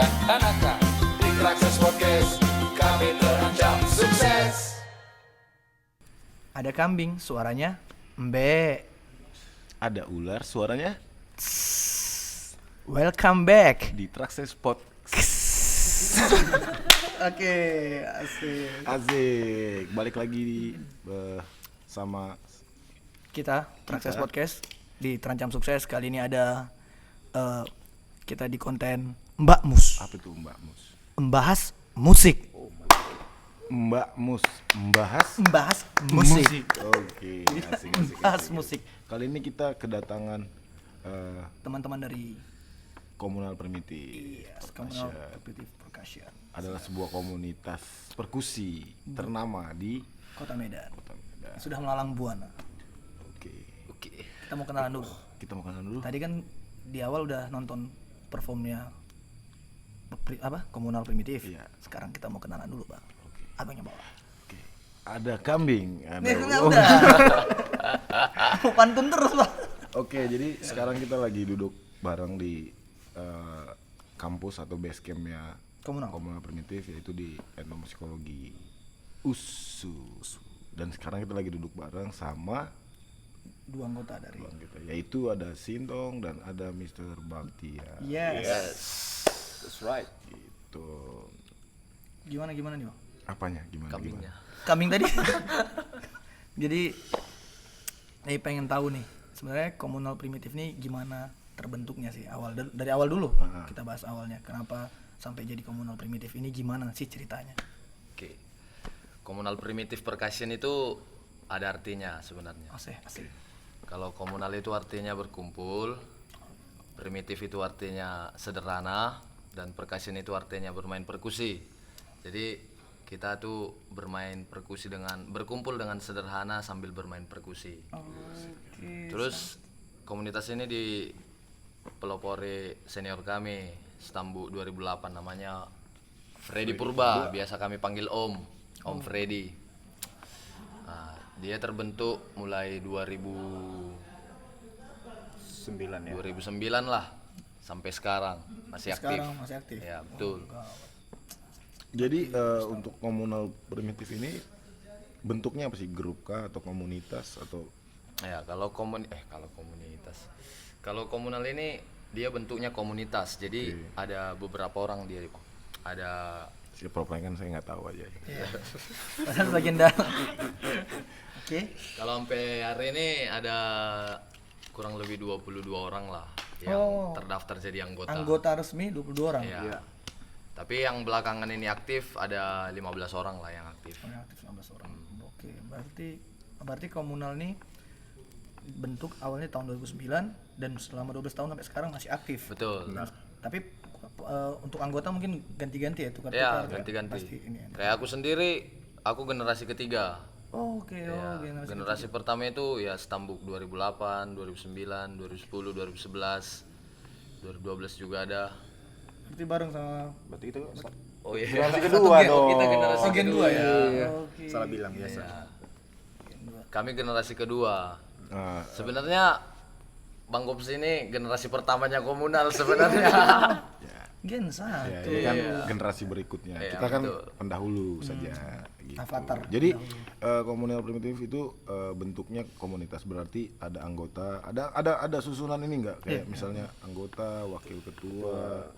dan Anaka. Di Traxxas Podcast kami terancam sukses. Ada kambing, suaranya mbe. Ada ular, suaranya Welcome back. di Traxxas Pod. Oke, asik. Asik, balik lagi sama Kita Traxxas Podcast di Terancam Sukses. Kali ini ada kita di konten Mbak Mus. apa tuh Mbak Mus? Membahas musik. Mbak Mus, membahas Membahas musik. Oke, asik. Membahas musik. Kali ini kita kedatangan Teman-teman dari Komunal Primitif. Communal Primitive Percussion Adalah sebuah komunitas perkusi ternama di Kota Medan. Kota Medan. Sudah melalang buana. Oke. Kita mau kenalan dulu. Kita mau kenalan dulu. Tadi kan di awal udah nonton performnya Komunal Primitif. Iya. Sekarang kita mau kenalan dulu, Bang. Oke. Abangnya bawa. Oke. Ada kambing. Nih, udah. Mau pantun terus, Bang. Oke, jadi sekarang kita lagi duduk bareng di kampus atau base campnya Komunal Primitif, yaitu di Etnomusikologi USU. Dan sekarang kita lagi duduk bareng sama Dua anggota dari. yaitu ada Sintong dan ada Mr. Baktia. Yes. That's right. Gitu. Gimana nih, Bang? Apanya? Gimana? Kambing tadi. Jadi pengen tahu nih, sebenarnya Komunal Primitif nih gimana terbentuknya sih? Dari awal dulu. Kita bahas awalnya. Kenapa sampai jadi Komunal Primitif ini, gimana sih ceritanya? Oke. Komunal Primitif Percussion itu ada artinya sebenarnya. Asik. Kalau komunal itu artinya berkumpul, primitif itu artinya sederhana, dan percussion itu artinya bermain perkusi. Jadi kita tuh bermain perkusi berkumpul dengan sederhana sambil bermain perkusi. Terus komunitas ini dipelopori senior kami Stambu 2008, namanya Freddy Purba, biasa kami panggil Om Freddy. Nah, dia terbentuk mulai 2009 lah sampai sekarang masih aktif. Masih aktif. Ya, betul. Jadi untuk Komunal Primitif ini bentuknya apa sih? Grup kah atau komunitas atau? Ya, kalau komunitas. Kalau komunal ini dia bentuknya komunitas. Jadi ada beberapa orang dia. Ada Siapa kan saya nggak tahu aja. Padahal bagian dalam. Oke. Kalau sampai hari ini ada kurang lebih 22 orang lah yang terdaftar jadi anggota. Anggota resmi 22 orang. Iya. Tapi yang belakangan ini aktif ada 15 orang lah yang aktif. Yang aktif 15 orang. Oke, berarti Komunal nih bentuk awalnya tahun 2009 dan selama 12 tahun sampai sekarang masih aktif. Betul. Nah, tapi untuk anggota mungkin ganti-ganti ya, tukar. Ya, ganti-ganti. Kayak aku sendiri, aku generasi ketiga. Oke. Ya, generasi pertama itu ya Stambuk 2008, 2009, 2010, 2011, 2012 juga ada. Berarti bareng sama. Berarti itu Oh iya. generasi kedua dong. Kita generasi Gen kedua 2 ya. Iya. Oke. Salah bilang biasa. Ya. Kami generasi kedua. Nah, Sebenarnya Bang Gops ini generasi pertamanya komunal sebenarnya. Gen 1. ya, ini kan generasi berikutnya. Iya, Kita kan betul. pendahulu saja. Gitu. Avatar. Jadi Komunal Primitif itu bentuknya komunitas, berarti ada anggota, ada susunan ini enggak? Kayak misalnya anggota, wakil ketua,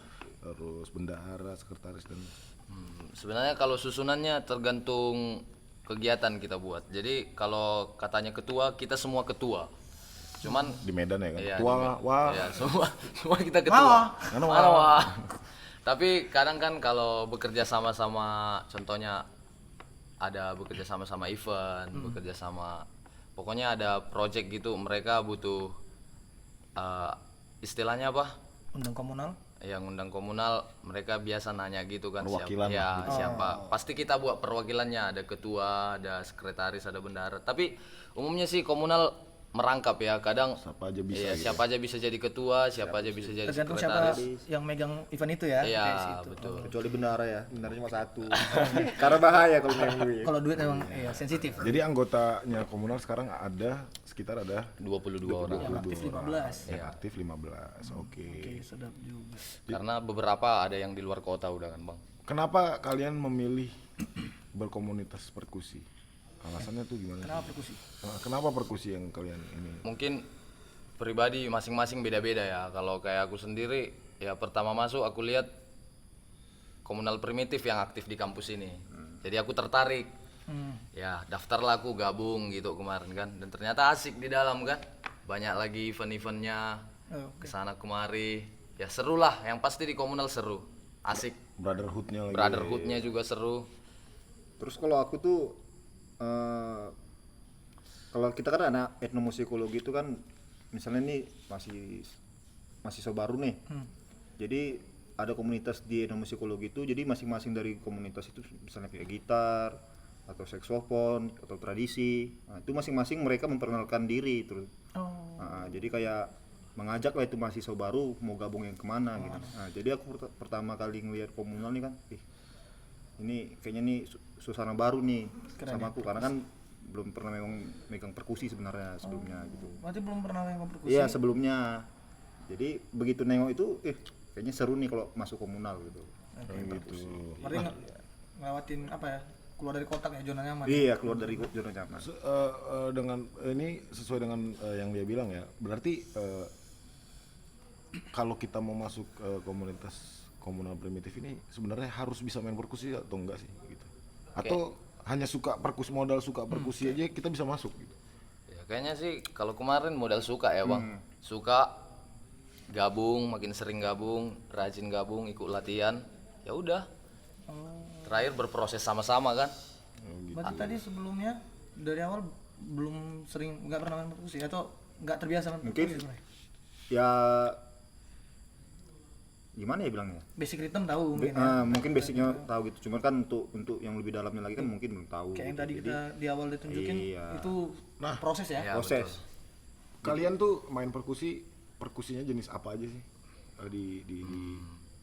terus bendahara, sekretaris dan Sebenarnya kalau susunannya tergantung kegiatan kita buat. Jadi kalau katanya ketua, kita semua ketua. Cuman di Medan ya kan. iya, Ketua, wah. ya, semua kita ketua. Wah. Tapi kadang kan kalau bekerja sama-sama, contohnya ada bekerja sama-sama event, bekerja sama, pokoknya ada project gitu, mereka butuh istilahnya apa? Undang Komunal. Yang undang komunal, mereka biasa nanya gitu kan, Perwakilan siapa, ya, lah gitu. siapa. Pasti kita buat perwakilannya, ada ketua, ada sekretaris, ada bendahara. Tapi umumnya sih komunal merangkap ya, kadang Siapa aja bisa iya, gitu. siapa aja bisa jadi ketua, siapa aja bisa jadi Tergantung sekretaris. siapa yang megang event itu ya. Iya, Kayak situ. betul. Kecuali bendara ya, bendara cuma satu. Karena bahaya kalau main duit. Kalau duit emang sensitif. Jadi anggotanya komunal sekarang ada sekitar ada 22 orang. Yang aktif 15. Yang aktif 15. Oke. Oke, sedap juga. Karena beberapa ada yang di luar kota udah kan, Bang. Kenapa kalian memilih berkomunitas perkusi? Alasannya tuh gimana? Kenapa perkusi? Kenapa perkusi yang kalian ini? Mungkin pribadi masing-masing beda-beda ya. Kalau kayak aku sendiri, ya pertama masuk aku lihat komunal primitif yang aktif di kampus ini. Jadi aku tertarik. Ya, daftarlah aku gabung gitu kemarin kan. Dan ternyata asik di dalam kan. Banyak lagi event-eventnya kesana kemari. Ya seru lah. Yang pasti di komunal seru. Asik. Brotherhood-nya lagi. Brotherhood-nya juga seru. Terus kalau aku tuh kalau kita kan anak etnomusikologi itu kan misalnya nih mahasiswa baru nih. Jadi ada komunitas di etnomusikologi itu, jadi masing-masing dari komunitas itu misalnya kayak gitar atau saksofon atau tradisi. Nah, itu masing-masing mereka memperkenalkan diri terus. Nah, jadi kayak mengajak lah itu mahasiswa baru mau gabung yang kemana gitu. Nah, jadi aku pertama kali ngelihat komunal nih kan, ini kayaknya nih suasana baru nih sama aku karena kan belum pernah memang megang perkusi sebenarnya sebelumnya gitu. Berarti belum pernah yang perkusi? Iya sebelumnya. Jadi begitu nengok itu, kayaknya seru nih kalau masuk komunal gitu. gitu. Berarti ngelewatin apa ya? Keluar dari kotak ya, zona nyaman. Iya keluar dari zona nyaman. Dengan ini sesuai dengan yang dia bilang ya. Berarti kalau kita mau masuk komunitas komunal primitif ini sebenarnya harus bisa main perkusi atau enggak sih gitu. Atau hanya suka modal suka perkusi aja kita bisa masuk gitu. Ya, kayaknya sih kalau kemarin modal suka ya Bang. Suka gabung, makin sering gabung, rajin gabung, ikut latihan. Ya udah. Terakhir berproses sama-sama kan. Berarti tadi sebelumnya dari awal belum sering, nggak pernah main perkusi atau nggak terbiasa main Mungkin perkusi sebenarnya? ya gimana ya bilangnya? Basic rhythm tahu mungkin ya. Mungkin basicnya tahu gitu. Cuman kan untuk yang lebih dalamnya lagi kan mungkin belum tahu. Kayak yang gitu. tadi Jadi, kita di awal ditunjukin iya. itu proses ya. Ya, proses. Kalian tuh main perkusinya jenis apa aja sih di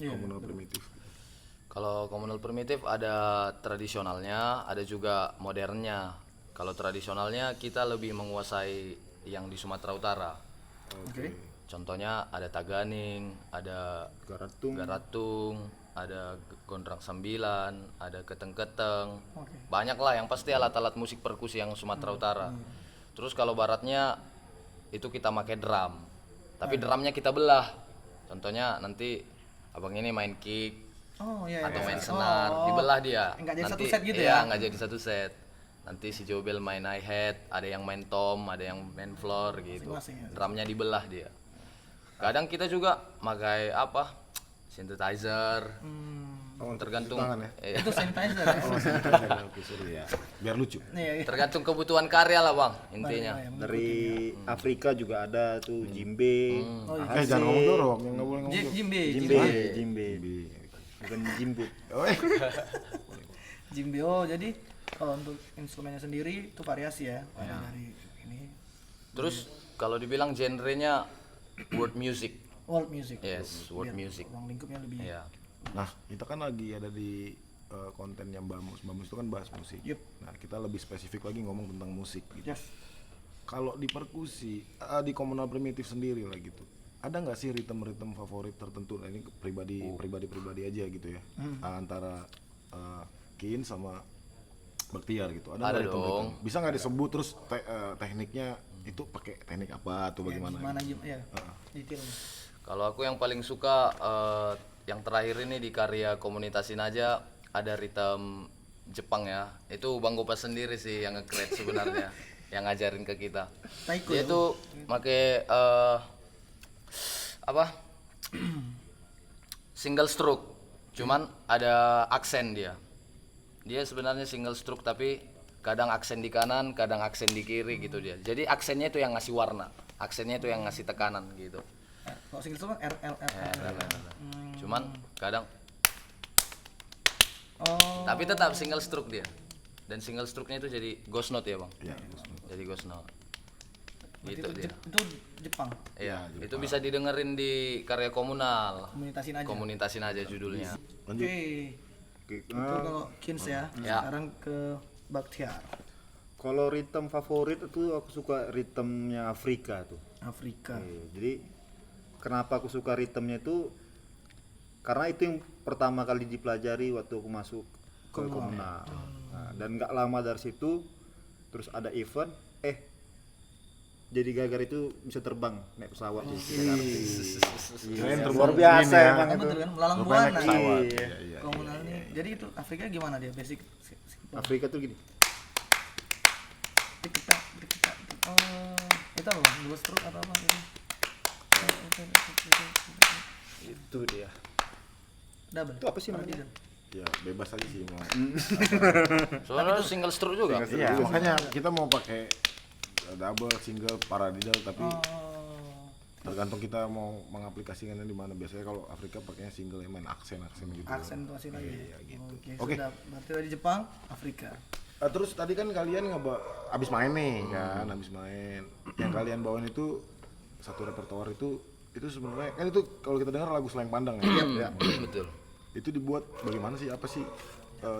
komunal primitif? Kalau komunal primitif ada tradisionalnya, ada juga modernnya. Kalau tradisionalnya kita lebih menguasai yang di Sumatera Utara. Oke. Contohnya ada Taganing, ada Garatung, ada Gondrang Sambilan, ada Keteng-keteng. Banyak lah yang pasti alat-alat musik perkusi yang Sumatera Utara. Terus kalau baratnya itu kita pakai drum. Tapi drumnya kita belah. Contohnya nanti abang ini main kick atau main senar, dibelah dia. Nggak jadi Nanti, satu set gitu iya, ya? nggak jadi satu set. Nanti si Jobel main hi-hat, ada yang main tom, ada yang main floor gitu. Masing-masing ya? Drumnya dibelah dia. Kadang kita juga pakai apa? Synthesizer. Tergantung Itu sanitizer ya. Oke, sorry ya. Biar lucu. Iya, iya. tergantung kebutuhan karya lah bang intinya. dari Afrika juga ada tuh jimbe. Jangan ngomong dorong, yang nggak boleh ngomong. Jimbe. Bukan jimbut. Jimbe. Oh, jadi kalau untuk instrumennya sendiri itu variasi ya. Ada dari ini Terus kalau dibilang genrenya world music. world music. Yes, world music. Ruang lingkupnya lebih. Iya. Nah, kita kan lagi ada di konten yang Bamus itu kan bahas musik. Yup. Nah, kita lebih spesifik lagi ngomong tentang musik gitu. Yes. Kalau di perkusi, di komunal primitif sendiri lah gitu. Ada nggak sih ritme favorit tertentu? Nah, ini pribadi aja gitu ya. Antara Kin sama Baktiar gitu. Ada nggak dong. Bisa nggak disebut terus tekniknya itu pakai teknik apa atau bagaimana? Gimana ya? Detailnya. Kalau aku yang paling suka yang terakhir ini di karya Komunitasin aja ada ritme Jepang ya. Itu Bang Gopas sendiri sih yang nge-create sebenarnya, yang ngajarin ke kita. Taiko Dia ya, tuh pakai apa? Single stroke. Cuman ada aksen dia. Dia sebenarnya single stroke tapi kadang aksen di kanan, kadang aksen di kiri gitu dia. Jadi aksennya itu yang ngasih warna, aksennya itu yang ngasih tekanan gitu. Kalau single stroke kan R. Cuman kadang Oh. tapi tetap single stroke dia. Dan single stroke-nya itu jadi ghost note ya, Bang. Iya. Jadi ghost note. Berarti Gitu itu, dia. itu Jepang. Iya, itu bisa didengerin di karya komunal. Komunitasin aja. Komunitasin aja judulnya. Oke. Itu kalau Kins ya. Ya. Sekarang ke Baktiar. Kalau ritme favorit itu aku suka ritmenya Afrika tuh. Afrika. Jadi kenapa aku suka ritmenya itu karena itu yang pertama kali dipelajari waktu aku masuk ke komunal. Nah, dan nggak lama dari situ terus ada event jadi Gagar itu bisa terbang naik pesawat di Jakarta. Keren Luar biasa ini ya. emang itu. Betul kan? Melalang Rupanya naik buana. pesawat. Iya. Iya. Komunal ini. Jadi itu Afrika gimana dia basic? Afrika tuh gini. Kita. Oh, itu apa? Dua stroke atau apa gitu? Itu dia. Double. Itu apa sih namanya? Tidak. Ya bebas aja sih mau. Soalnya single stroke juga. Iya, makanya kita mau pakai double, single, paradiddle tapi Oh, tergantung kita mau mengaplikasikannya di mana. Biasanya kalau Afrika pakainya single ya main aksen gitu. aksentuasi lagi. Iya, gitu. Oke, sudah. Berarti dari Jepang, Afrika. Terus tadi kan kalian abis main nih kan, abis main. Yang kalian bawain itu satu repertoire itu sebenarnya kan itu kalau kita dengar lagu Seleng Pandang ya. Betul. Itu dibuat bagaimana sih? Apa sih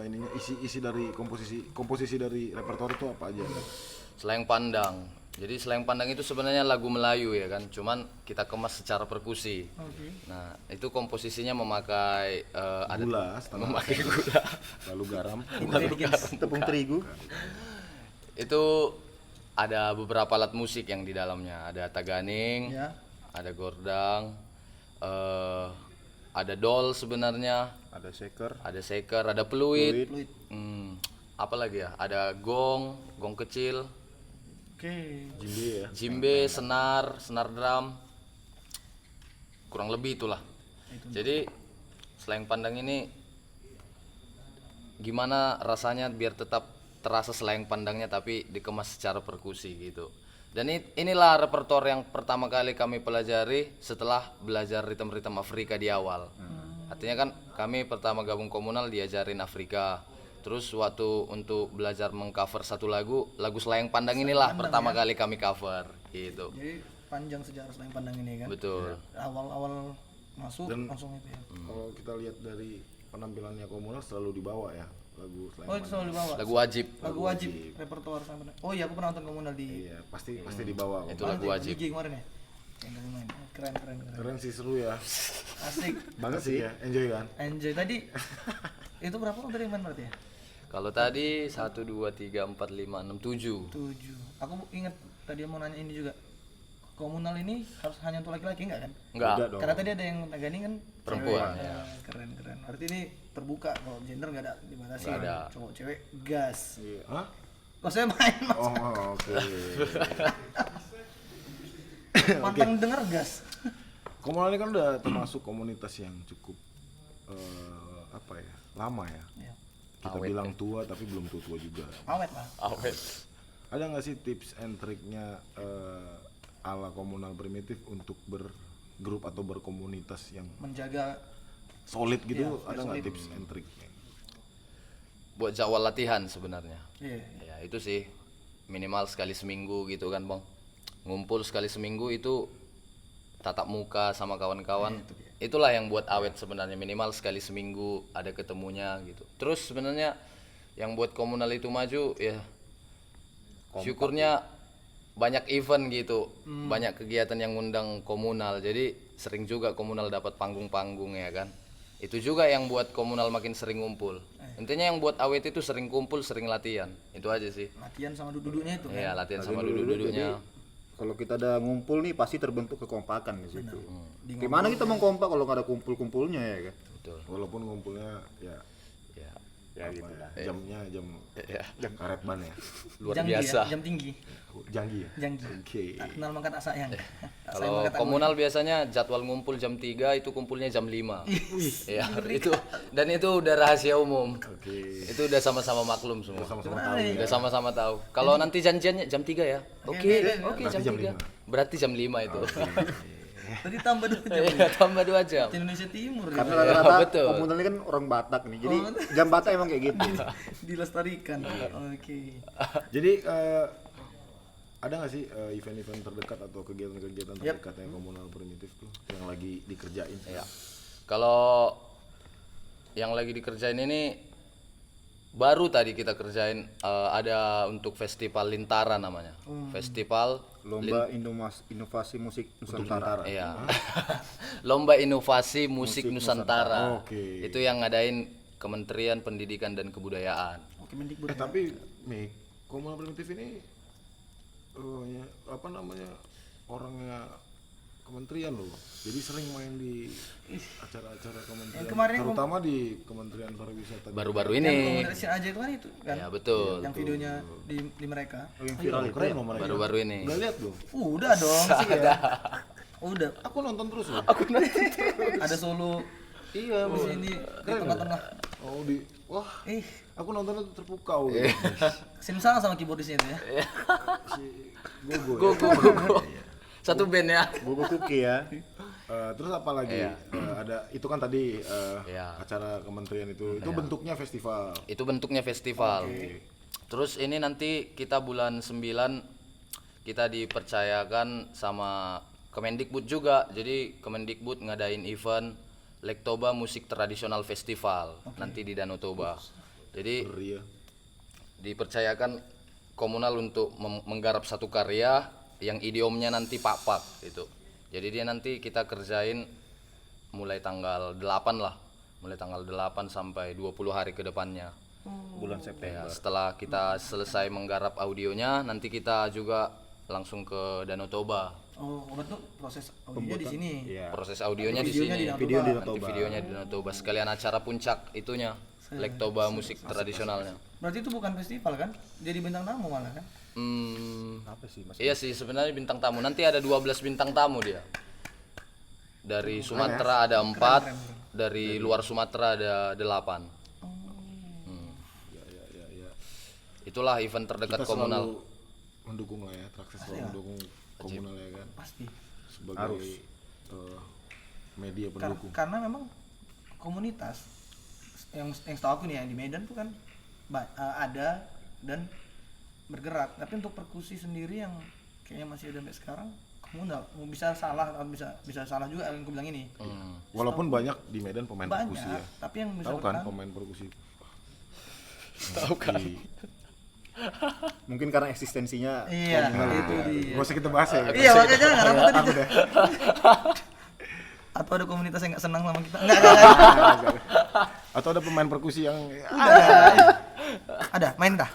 ininya isi dari komposisi dari repertoire itu apa aja? Seleng Pandang. Jadi Seleng Pandang itu sebenarnya lagu Melayu ya kan, cuman kita kemas secara perkusi. Oke. Nah, itu komposisinya memakai Gula, setengah memakai gula. lalu garam. Tepung terigu. Itu ada beberapa alat musik yang di dalamnya. Ada taganing, Ya. ada gordang, ada dol sebenarnya, Ada shaker. ada shaker, ada peluit. Fluid. Apa lagi ya? Ada gong kecil, Oke. Jimbe ya. jimbe, senar drum. Kurang lebih itulah. Jadi Seleng Pandang ini gimana rasanya biar tetap terasa Seleng Pandangnya tapi dikemas secara perkusi gitu. Dan inilah repertoire yang pertama kali kami pelajari setelah belajar ritme-ritme Afrika di awal. Artinya kan kami pertama gabung komunal diajarin Afrika. Terus waktu untuk belajar mengcover satu lagu Seleng Pandang inilah pertama kali kami cover gitu. Jadi panjang sejarah Seleng Pandang ini kan. Betul. Awal-awal masuk Dan- langsung itu ya. Kalau kita lihat dari penampilannya komunal selalu dibawa ya lagu Seleng Oh, itu selalu dibawa. Lagu wajib. Lagu wajib repertoire Seleng Pandang. Oh iya, aku pernah nonton komunal di Iya, pasti dibawa. Itu mana lagu tuh, wajib. DJ kemarin ya. Yang kamu main. Keren. Keren sih, seru ya. Asik. Banget sih ya, enjoy kan? Enjoy tadi. Itu berapa orang tadi yang main berarti ya? Kalau tadi 1 2 3 4 5 6 7. 7. Aku ingat tadi mau nanya ini juga. Komunal ini harus hanya untuk laki-laki enggak kan? Enggak. Udah dong. Karena tadi ada yang taganing kan Perempuan, cewek. ya. Keren. Berarti ini terbuka, kalau gender enggak ada dibatasi. Nggak ada. Cowok cewek gas. Hah? Kalau saya main mas, Oh, oke. pantang denger gas. Komunal ini kan udah termasuk komunitas yang cukup apa ya? Lama ya. Ya. Kita bilang tua tapi belum tua juga. Awet lah. Awet. Ada nggak sih tips and triknya ala komunal primitif untuk bergrup atau berkomunitas yang Menjaga solid gitu? Iya, Ada nggak solid. tips and triknya? Buat jadwal latihan sebenarnya. iya. Ya, itu sih minimal sekali seminggu gitu kan, Bang. Ngumpul sekali seminggu itu tatap muka sama kawan-kawan. Itulah yang buat awet sebenarnya, minimal sekali seminggu ada ketemunya gitu. Terus sebenarnya yang buat komunal itu maju ya syukurnya banyak event gitu, banyak kegiatan yang ngundang komunal. Jadi sering juga komunal dapat panggung-panggung ya kan. Itu juga yang buat komunal makin sering ngumpul. Intinya yang buat awet itu sering kumpul, sering latihan. Itu aja sih. Latihan sama duduk-duduknya itu kan. Iya, latihan sama Jadi duduk-duduknya. kalau kita ada ngumpul nih pasti terbentuk kekompakan di situ. Di Gimana kita mau kompak kalau nggak ada kumpul-kumpulnya ya kan? Betul. Walaupun ngumpulnya ya Ya, apa ya, jamnya jam karet ban ya. luar Janggi biasa. Ya, jam tinggi. Janggi ya? Janggi. Oke. Tak kenal makan tak sayang. Tak sayang Kalau makan tak komunal biasanya jadwal ngumpul jam 3, itu kumpulnya jam 5. Ya, itu dan itu udah rahasia umum. Oke. Itu udah sama-sama maklum semua. Sama-sama tahu ya. Udah sama-sama tahu. Kalau nanti janjiannya jam 3 ya. Oke, Berarti jam jam 3. Berarti jam 5 itu. Tadi tambah 2 jam. Iya, tambah 2 jam. Di Indonesia Timur Karena ya. rata-rata betul. komunal ini kan orang Batak nih, jadi jam Batak emang kayak gitu. Dilestarikan. Oke. Jadi ada nggak sih event-event terdekat atau kegiatan-kegiatan terdekat yang komunal primitif tuh yang lagi dikerjain? Ya. Kalau yang lagi dikerjain ini baru tadi kita kerjain ada untuk festival Lintara namanya. Festival Lomba Inovasi Musik Nusantara. Iya. Lomba Inovasi Musik Nusantara. Oke. Itu yang ngadain Kementerian Pendidikan dan Kebudayaan. Oke, Mendikbud. Tapi Mik, komunal primitif ini apa namanya orangnya kementerian loh. Jadi sering main di acara-acara kementerian. Yang kemarin terutama di Kementerian Pariwisata. Baru-baru Yang ini. komunikasi aja itu kan itu kan. Ya betul. Yang videonya di mereka. Oh, yang viral itu Keren ya? loh mereka. Baru-baru ini. Udah lihat belum? Udah dong sih ya. Udah. Aku nonton terus loh. Ada Solo. Iya, di sini di tengah-tengah. Oh wah, Ih, aku nontonnya tuh terpukau gitu. simsang sama keyboardisnya itu ya. Si Gogo. Go Ya. go go go. Satu band ya. Gogo Kuki ya. Terus apa lagi? Iya. Ada itu kan tadi Iya. acara kementerian itu bentuknya festival. Itu bentuknya festival. Terus ini nanti kita bulan 9 kita dipercayakan sama Kemendikbud juga. Jadi Kemendikbud ngadain event Lektoba Musik Tradisional Festival nanti di Danau Toba. Jadi Ria. dipercayakan komunal untuk menggarap satu karya yang idiomnya nanti pak-pak gitu. Jadi dia nanti kita kerjain mulai tanggal 8 lah. Mulai tanggal 8 sampai 20 hari ke depannya. Bulan Ya, September. setelah kita selesai menggarap audionya, nanti kita juga langsung ke Danau Toba. Oh, betul proses audionya di sini. Iya. Proses audionya di Videonya sini. di Danau Video di Toba. Danau Nanti Toba. videonya di Danau Toba sekalian acara puncak itunya. Lektoba musik tradisionalnya. Berarti itu bukan festival kan? Jadi bintang tamu malah kan? Apa sih Mas? Iya sih sebenarnya bintang tamu. Nanti ada 12 bintang tamu dia. Dari Sumatera ada 4, dari luar Sumatera ada 8. Ya. Itulah event terdekat Kita komunal. selalu mendukung lah ya, Traxxas selalu mendukung komunal ya kan Pasti. sebagai media pendukung. Karena memang komunitas yang setahu aku nih yang di Medan tuh kan ada dan bergerak. Tapi untuk perkusi sendiri yang kayaknya masih ada sampai sekarang komunal. Bisa salah atau bisa salah juga yang aku bilang ini. Walaupun banyak di Medan pemain Banyak, perkusi ya. tapi yang bisa Tahu kan bertahan- pemain perkusi? Tahu kan? Mungkin karena eksistensinya Iya, itu dia. Gak usah kita bahas ya. Iya, makanya jangan aku tadi. Atau ada komunitas yang nggak senang sama kita? Enggak. Atau ada pemain perkusi yang Ada, main kah?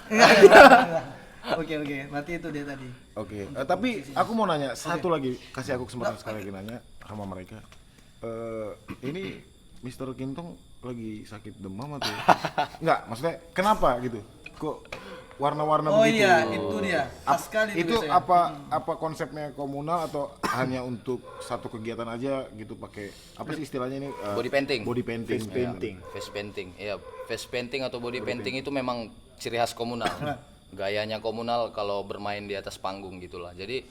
Oke, berarti itu dia tadi. Oke, tapi aku mau nanya satu lagi, kasih aku kesempatan sekali lagi nanya sama mereka. Ini Mr. Kintong lagi sakit demam atau? Enggak, maksudnya kenapa gitu? Kok warna-warna Oh begitu? iya, itu dia. Pas sekali Itu biasanya. apa konsepnya komunal atau hanya untuk satu kegiatan aja gitu pakai apa sih istilahnya ini? Body painting. Body painting. Face painting. Face painting. Iya, face painting atau body painting itu memang ciri khas komunal. Gayanya komunal kalau bermain di atas panggung gitulah. Jadi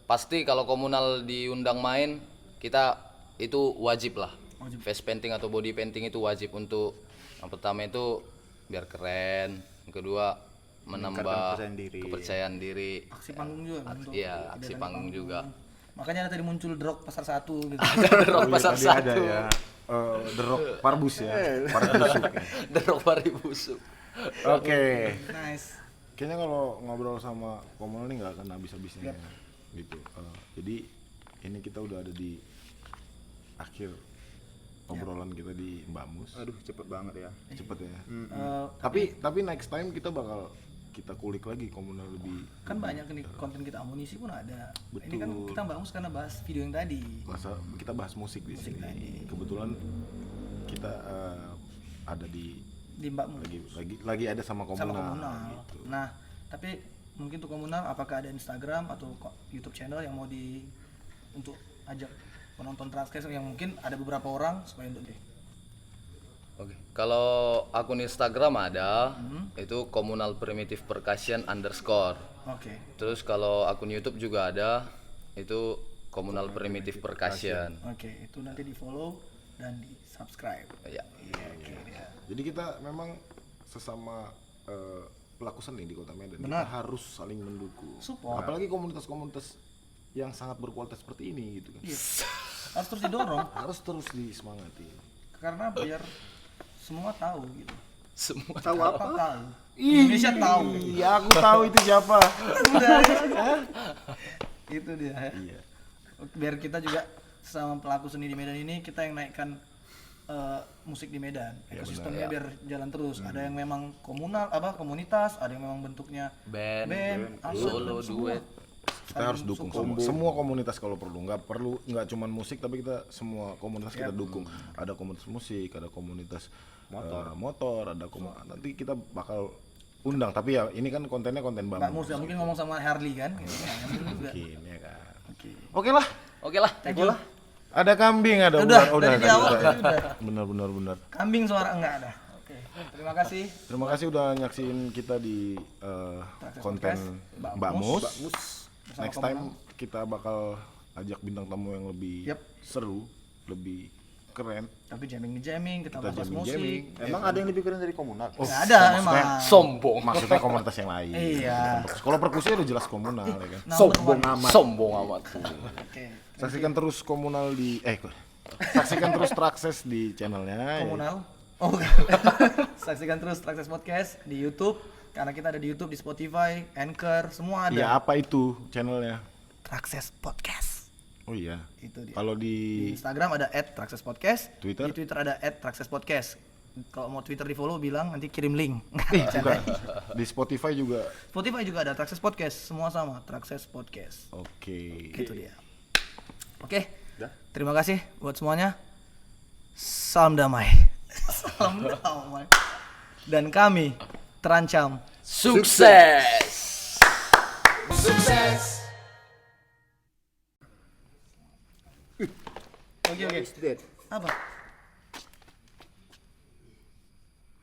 pasti kalau komunal diundang main, kita itu wajib lah. Face painting atau body painting itu wajib untuk yang pertama itu biar keren, yang kedua menambah kepercayaan diri. Aksi panggung juga kan, untuk Iya, aksi panggung juga. makanya ada tadi muncul drop pasar 1 gitu. Derok pasar Tadi ada satu. ya. The Rock Parbus ya. Parbusuk. Derok pari busuk. Oke. Nice. Kayaknya kalau ngobrol sama komunal ini nggak akan habis-habisnya gitu. Jadi ini kita udah ada di akhir obrolan kita di Mbak Mus. Aduh, cepet banget ya. Cepet ya. Tapi next time kita bakal kita kulik lagi komunal lebih. Kan banyak nih konten kita amunisi pun ada. Betul. Ini kan kita bahas karena bahas video yang tadi. Kita bahas musik di sini. Kebetulan kita ada di Di Mbak Mu. lagi ada sama komunal. Sama komunal. Gitu. Nah, tapi mungkin untuk komunal apakah ada Instagram atau YouTube channel yang mau untuk ajak penonton Traxxas yang mungkin ada beberapa orang supaya untuk Oke. Kalau akun Instagram ada, itu Komunal Primitive Percussion _ Oke. Terus kalau akun YouTube juga ada, itu Komunal Primitive Percussion. Oke, itu nanti di-follow dan di-subscribe. Ya. Jadi kita memang sesama pelaku seni di Kota Medan Benar. kita harus saling mendukung. Support. Apalagi komunitas-komunitas yang sangat berkualitas seperti ini gitu kan. Iya. Harus terus didorong Harus terus disemangati. karena biar semua tahu gitu. Semua. Tahu apa? Tahu. Indonesia tahu. Iya, aku tahu itu siapa. Itu dia. Iya. Biar kita juga sama pelaku seni di Medan ini kita yang naikkan musik di Medan. Ekosistemnya biar jalan terus. Ada yang memang komunal komunitas, ada yang memang bentuknya Band, apa, solo, semua. duet. Kita harus dukung semua komunitas kalau perlu. Nggak cuma musik, tapi kita semua komunitas kita dukung. Ada komunitas musik, ada komunitas motor, ada nanti kita bakal undang. Tapi ya ini kan kontennya konten Mbak bamus. Mus mungkin ngomong sama Harley kan. Mungkin ya kan. Oke lah. Oke lah. Thank you. Ada kambing, ada Udah, ular. dari di awal udah. udah. Benar. Kambing suara enggak ada. Oke. Terima kasih. Terima kasih udah nyaksiin kita di konten Podcast Mbak Mus. Bersama Next time kita bakal ajak bintang tamu yang lebih Yap. seru, lebih keren. Tapi jamming, kita bahas jamming-jamming. musik. Emang ada yang lebih keren dari komunal? Nggak ada emang. Sombong. Maksudnya komunitas yang lain. Iya. Kalau perkusi udah jelas komunal ya kan. Sombong amat. Sombong amat. Oke. Saksikan terus komunal di saksikan terus Traxxas di channelnya. Komunal. Oh, saksikan terus Traxxas Podcast di YouTube karena kita ada di YouTube, di Spotify, Anchor, semua ada. Ya apa itu channelnya? Traxxas Podcast. Oh iya. Itu dia. Kalau Di di Instagram ada @traxxaspodcast, Twitter? Di Twitter ada @traxxaspodcast. Kalau mau Twitter di follow bilang nanti kirim link. bukan. Di Spotify juga. Spotify juga ada Traxxas Podcast, semua sama Traxxas Podcast. Oke. Gitu dia. Oke. Udah. Terima kasih buat semuanya. Salam damai. Salam damai. Dan kami terancam Sukses. Sukses. Oke. Dead. Apa?